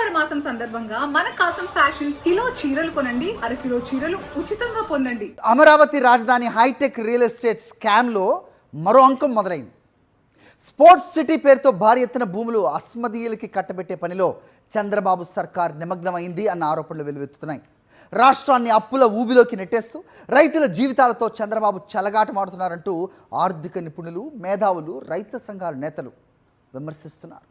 ఆషాఢ మాసం సందర్భంగా మన కాసం ఫ్యాషన్స్ కిలో చీరలు కొనండి, అరకిలో చీరలు ఉచితంగా పొందండి. అమరావతి రాజధాని హైటెక్ రియల్ ఎస్టేట్ స్కామ్లో మరో అంకం మొదలైంది. స్పోర్ట్స్ సిటీ పేరుతో భారీ ఎత్తున భూములు అస్మదీయులకి కట్టబెట్టే పనిలో చంద్రబాబు సర్కార్ నిమగ్నమైంది అన్న ఆరోపణలు వెలువెత్తుతున్నాయి. రాష్ట్రాన్ని అప్పుల ఊబిలోకి నెట్టేస్తూ రైతుల జీవితాలతో చంద్రబాబు చెలగాటమాడుతున్నారంటూ ఆర్థిక నిపుణులు, మేధావులు, రైతు సంఘాల నేతలు విమర్శిస్తున్నారు.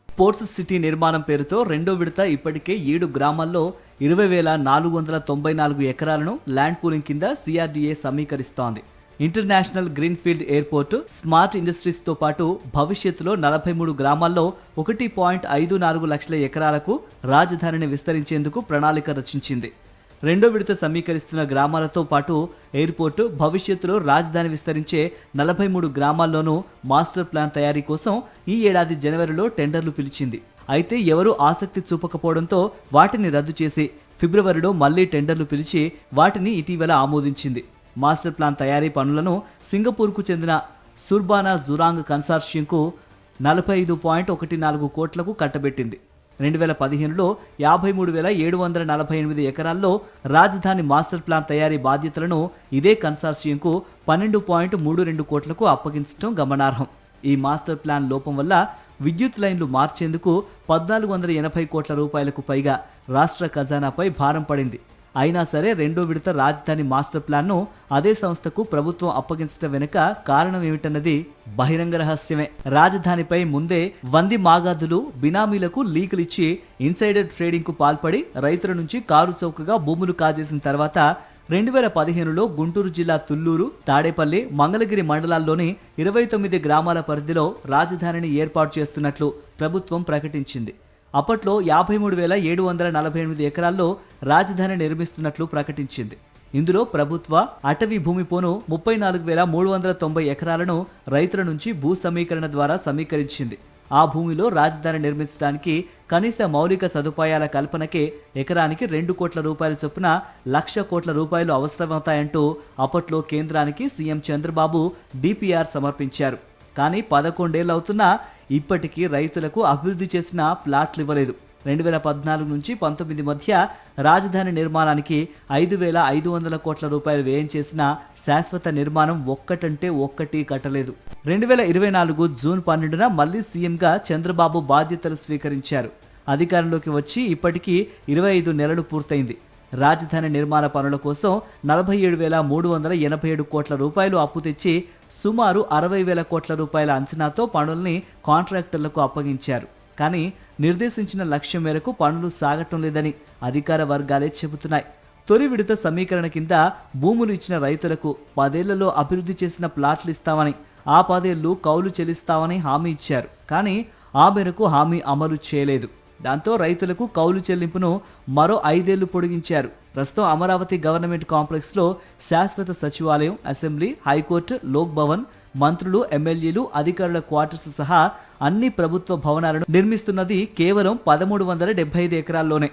స్పోర్ట్స్ సిటీ నిర్మాణం పేరుతో రెండో విడత ఇప్పటికే 7 గ్రామాల్లో 20,494 ఎకరాలను ల్యాండ్ పూలింగ్ కింద సిఆర్డీఏ సమీకరిస్తోంది. ఇంటర్నేషనల్ గ్రీన్ఫీల్డ్ ఎయిర్పోర్టు, స్మార్ట్ ఇండస్ట్రీస్తో పాటు భవిష్యత్తులో 43 గ్రామాల్లో 1.54 లక్షల ఎకరాలకు రాజధానిని విస్తరించేందుకు ప్రణాళిక రచించింది. రెండో విడత సమీకరిస్తున్న గ్రామాలతో పాటు ఎయిర్పోర్టు, భవిష్యత్తులో రాజధాని విస్తరించే 43 గ్రామాల్లోనూ మాస్టర్ ప్లాన్ తయారీ కోసం ఈ ఏడాది జనవరిలో టెండర్లు పిలిచింది. అయితే ఎవరూ ఆసక్తి చూపకపోవడంతో వాటిని రద్దు చేసి ఫిబ్రవరిలో మళ్లీ టెండర్లు పిలిచి వాటిని ఇటీవల ఆమోదించింది. మాస్టర్ ప్లాన్ తయారీ పనులను సింగపూర్కు చెందిన సుర్బానా జురాంగ్ కన్సార్షియంకు 45.14 కోట్లకు కట్టబెట్టింది. 2015లో 53,748 ఎకరాల్లో రాజధాని మాస్టర్ ప్లాన్ తయారీ బాధ్యతలను ఇదే కన్సార్షియంకు 12.32 కోట్లకు అప్పగించడం గమనార్హం. ఈ మాస్టర్ ప్లాన్ లోపం వల్ల విద్యుత్ లైన్లు మార్చేందుకు 1,480 కోట్ల రూపాయలకు పైగా రాష్ట్ర ఖజానాపై భారం పడింది. అయినా సరే రెండో విడత రాజధాని మాస్టర్ ప్లాన్ను అదే సంస్థకు ప్రభుత్వం అప్పగించడం వెనుక కారణం ఏమిటన్నది బహిరంగ రహస్యమే. రాజధానిపై ముందే వంది మాగాదులు, బినామీలకు లీకులిచ్చి ఇన్సైడర్ ట్రేడింగ్ కు పాల్పడి రైతుల నుంచి కారు చౌకగా భూములు కాజేసిన తర్వాత 2015లో గుంటూరు జిల్లా తుళ్లూరు, తాడేపల్లి, మంగళగిరి మండలాల్లోని 29 గ్రామాల పరిధిలో రాజధానిని ఏర్పాటు చేస్తున్నట్లు ప్రభుత్వం ప్రకటించింది. అప్పట్లో 53,748 ఎకరాల్లో రాజధాని నిర్మిస్తున్నట్లు ప్రకటించింది. ఇందులో ప్రభుత్వ అటవీ భూమి పోను 34,390 ఎకరాలను రైతుల నుంచి భూ సమీకరణ ద్వారా సమీకరించింది. ఆ భూమిలో రాజధాని నిర్మించడానికి కనీస మౌలిక సదుపాయాల కల్పనకే ఎకరానికి 2 కోట్ల రూపాయల చొప్పున 1,00,000 కోట్ల రూపాయలు అవసరమవుతాయంటూ అప్పట్లో కేంద్రానికి సీఎం చంద్రబాబు డిపిఆర్ సమర్పించారు. కానీ 11 ఏళ్ళు అవుతున్నా ఇప్పటికీ రైతులకు అభివృద్ధి చేసిన ప్లాట్లు ఇవ్వలేదు. 2014 నుంచి 19 మధ్య రాజధాని నిర్మాణానికి 5,500 కోట్ల రూపాయలు వ్యయం చేసిన శాశ్వత నిర్మాణం ఒక్కటంటే ఒక్కటి కట్టలేదు. 2024 జూన్ 12న మళ్లీ సీఎంగా చంద్రబాబు బాధ్యతలు స్వీకరించారు. అధికారంలోకి వచ్చి ఇప్పటికీ 25 నెలలు పూర్తయింది. రాజధాని నిర్మాణ పనుల కోసం 47,387 కోట్ల రూపాయలు అప్పు తెచ్చి సుమారు 60,000 కోట్ల రూపాయల అంచనాతో పనుల్ని కాంట్రాక్టర్లకు అప్పగించారు. కానీ నిర్దేశించిన లక్ష్యం మేరకు పనులు సాగటం లేదని అధికార వర్గాలే చెబుతున్నాయి. తొలి విడత సమీకరణ కింద భూములు ఇచ్చిన రైతులకు 10 ఏళ్లలో అభివృద్ధి చేసిన ప్లాట్లు ఇస్తామని, ఆ 10 ఏళ్లు కౌలు చెల్లిస్తామని హామీ ఇచ్చారు. కానీ ఆ మేరకు హామీ అమలు చేయలేదు. దాంతో రైతులకు కౌలు చెల్లింపును మరో 5 ఏళ్లు పొడిగించారు. ప్రస్తుతం అమరావతి గవర్నమెంట్ కాంప్లెక్స్ లో శాశ్వత సచివాలయం, అసెంబ్లీ, హైకోర్టు, లోక్ భవన్, మంత్రులు, ఎమ్మెల్యేలు, అధికారుల క్వార్టర్స్ సహా అన్ని ప్రభుత్వ భవనాలను నిర్మిస్తున్నది కేవలం 1,375 ఎకరాల్లోనే.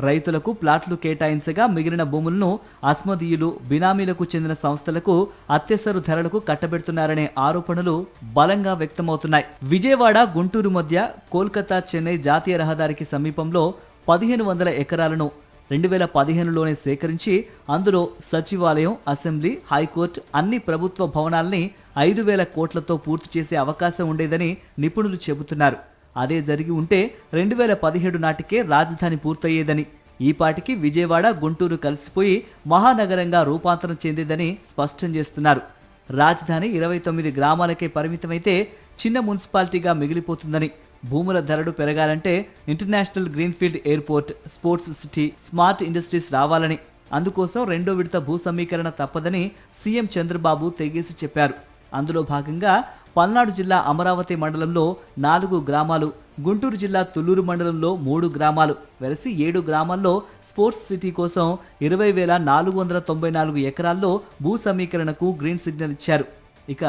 రైతులకు ప్లాట్లు కేటాయించగా మిగిలిన భూములను అస్మదీయులు, బినామీలకు చెందిన సంస్థలకు అత్యవసర ధరలకు కట్టబెడుతున్నారనే ఆరోపణలు బలంగా వ్యక్తమవుతున్నాయి. విజయవాడ, గుంటూరు మధ్య కోల్కతా, చెన్నై జాతీయ రహదారికి సమీపంలో 1,500 ఎకరాలను 2015లోనే సేకరించి అందులో సచివాలయం, అసెంబ్లీ, హైకోర్టు, అన్ని ప్రభుత్వ భవనాల్ని 5,000 కోట్లతో పూర్తి చేసే అవకాశం ఉండేదని నిపుణులు చెబుతున్నారు. అదే జరిగి ఉంటే 2017 నాటికే రాజధాని పూర్తయ్యేదని, ఈపాటికి విజయవాడ, గుంటూరు కలిసిపోయి మహానగరంగా రూపాంతరం చెందేదని స్పష్టం చేస్తున్నారు. రాజధాని 29 గ్రామాలకే పరిమితమైతే చిన్న మున్సిపాలిటీగా మిగిలిపోతుందని, భూముల ధరలు పెరగాలంటే international greenfield airport, sports city, smart industries రావాలని, అందుకోసం రెండో విడత భూ సమీకరణ తప్పదని సీఎం చంద్రబాబు తెగేసి చెప్పారు. అందులో భాగంగా పల్నాడు జిల్లా అమరావతి మండలంలో 4 గ్రామాలు, గుంటూరు జిల్లా తుళ్లూరు మండలంలో 3 గ్రామాలు వెలిసి 7 గ్రామాల్లో స్పోర్ట్స్ సిటీ కోసం 20,494 ఎకరాల్లో భూ సమీకరణకు గ్రీన్ సిగ్నల్ ఇచ్చారు. ఇక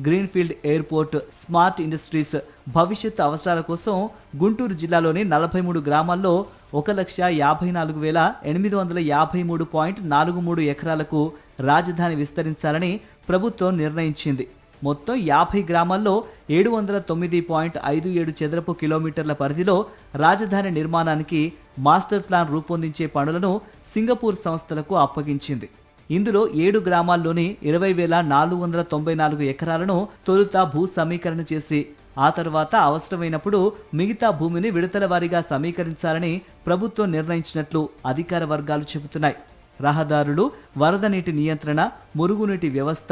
గ్రీన్ఫీల్డ్ ఎయిర్పోర్ట్, స్మార్ట్ ఇండస్ట్రీస్ భవిష్యత్ అవసరాల కోసం గుంటూరు జిల్లాలోని 43 గ్రామాల్లో 1,54,853.43 ఎకరాలకు రాజధాని విస్తరించాలని ప్రభుత్వం నిర్ణయించింది. మొత్తం 50 గ్రామాల్లో 709.57 చదరపు కిలోమీటర్ల పరిధిలో రాజధాని నిర్మాణానికి మాస్టర్ ప్లాన్ రూపొందించే పనులను సింగపూర్ సంస్థలకు అప్పగించింది. ఇందులో 7 గ్రామాల్లోని 20,494 ఎకరాలను తొలుత భూ సమీకరణ చేసి ఆ తర్వాత అవసరమైనప్పుడు మిగతా భూమిని విడతల వారీగా సమీకరించాలని ప్రభుత్వం నిర్ణయించినట్లు అధికార వర్గాలు చెబుతున్నాయి. రహదారులు, వరద నీటి నియంత్రణ, మురుగునీటి వ్యవస్థ,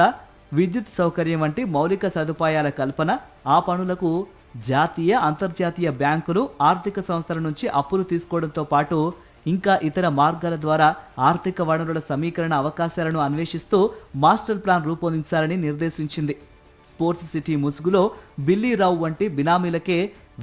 విద్యుత్ సౌకర్యం వంటి మౌలిక సదుపాయాల కల్పన, ఆ పనులకు జాతీయ, అంతర్జాతీయ బ్యాంకులు, ఆర్థిక సంస్థల నుంచి అప్పులు తీసుకోవడంతో పాటు ఇంకా ఇతర మార్గాల ద్వారా ఆర్థిక వనరుల సమీకరణ అవకాశాలను అన్వేషిస్తూ మాస్టర్ ప్లాన్ రూపొందించాలని నిర్దేశించింది. స్పోర్ట్స్ సిటీ ముసుగులో బిల్లీరావు వంటి బినామీలకే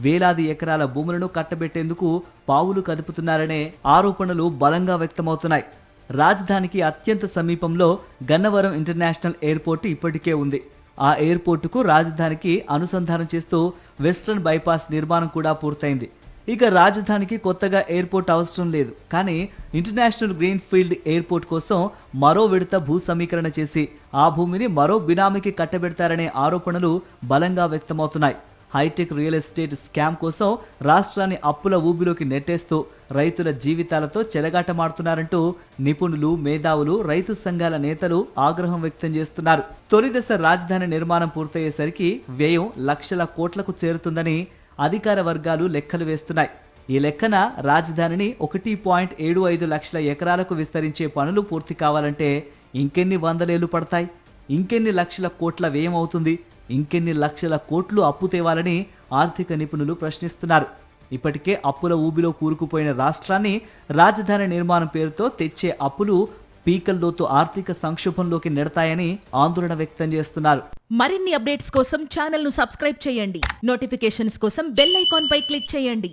వేలాది ఎకరాల భూములను కట్టబెట్టేందుకు పావులు కదుపుతున్నారనే ఆరోపణలు బలంగా వ్యక్తమవుతున్నాయి. రాజధానికి అత్యంత సమీపంలో గన్నవరం ఇంటర్నేషనల్ ఎయిర్పోర్టు ఇప్పటికే ఉంది. ఆ ఎయిర్పోర్టుకు రాజధానికి అనుసంధానం చేస్తూ వెస్ట్రన్ బైపాస్ నిర్మాణం కూడా పూర్తయింది. ఇక రాజధానికి కొత్తగా ఎయిర్పోర్ట్ అవసరం లేదు. కానీ ఇంటర్నేషనల్ గ్రీన్ ఫీల్డ్ ఎయిర్పోర్ట్ కోసం మరో విడత భూ సమీకరణ చేసి ఆ భూమిని మరో బినామీకి కట్టబెడతారనే ఆరోపణలు బలంగా వ్యక్తమవుతున్నాయి. హైటెక్ రియల్ ఎస్టేట్ స్కామ్ కోసం రాష్ట్రాన్ని అప్పుల ఊబిలోకి నెట్టేస్తూ రైతుల జీవితాలతో చెలగాటమాడుతున్నారంటూ నిపుణులు, మేధావులు, రైతు సంఘాల నేతలు ఆగ్రహం వ్యక్తం చేస్తున్నారు. తొలి దశ రాజధాని నిర్మాణం పూర్తయ్యేసరికి వ్యయం లక్షల కోట్లకు చేరుతుందని అధికార వర్గాలు లెక్కలు వేస్తున్నాయి. ఈ లెక్కన రాజధానిని 1.75 లక్షల ఎకరాలకు విస్తరించే పనులు పూర్తి కావాలంటే ఇంకెన్ని వందలేళ్లు పడతాయి? ఇంకెన్ని లక్షల కోట్ల వ్యయం అవుతుంది? ఇంకెన్ని లక్షల కోట్లు అప్పు తేవాలని ఆర్థిక నిపుణులు ప్రశ్నిస్తున్నారు. ఇప్పటికే అప్పుల ఊబిలో కూరుకుపోయిన రాష్ట్రాన్ని రాజధాని నిర్మాణం పేరుతో తెచ్చే అప్పులు పీకల్లోతు ఆర్థిక సంక్షోభంలోకి నెడతాయని ఆందోళన వ్యక్తం చేస్తున్నారు. మరిన్ని అప్డేట్స్ కోసం ఛానల్ ను సబ్స్క్రైబ్ చేయండి. నోటిఫికేషన్స్ కోసం బెల్ ఐకాన్ పై క్లిక్ చేయండి.